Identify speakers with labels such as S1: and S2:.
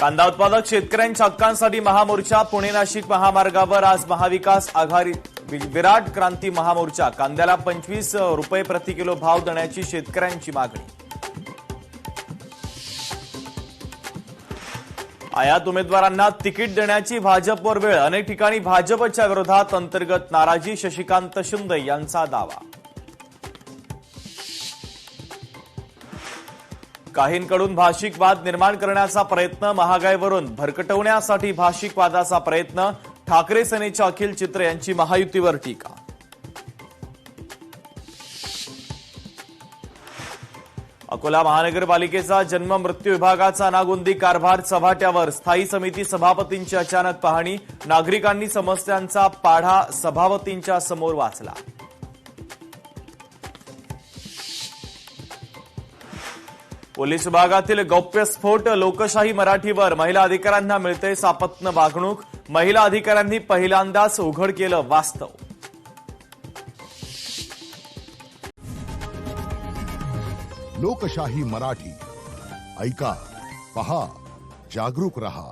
S1: कांदा उत्पादक शेतकऱ्यांच्या हक्कांसाठी महामोर्चा पुणे नाशिक महामार्गावर आज महाविकास आघाडी विराट क्रांती महामोर्चा कांद्याला 25 रुपये प्रति किलो भाव देण्याची शेतकऱ्यांची मागणी। आयात उमेदवारांना तिकीट देण्याची भाजपवर वेळ अनेक ठिकाणी भाजपच्या विरोधात अंतर्गत नाराजी शशिकांत शिंदे यांचा दावा। काहींकडून भाषिक वाद निर्माण करण्याचा प्रयत्न महागाईवरून भरकटवण्यासाठी भाषिक वादाचा प्रयत्न ठाकरे सेनेच्या अखिल चित्रे यांची महायुतीवर टीका। अकोला महानगरपालिकेचा जन्म मृत्यू विभागाचा नागोंदी कारभार चव्हाट्यावर स्थायी समिती सभापतींची अचानक पाहणी नागरिकांनी समस्यांचा पाढा सभापतींच्या समोर वाचला। पोलीस विभागातील गौप्यस्फोट लोकशाही मराठीवर महिला अधिकाऱ्यांना मिळते सापत्न वागणूक महिला अधिकाऱ्यांनी पहिल्यांदाच उघड केलं वास्तव।
S2: लोकशाही मराठी ऐका पहा जागरूक रहा।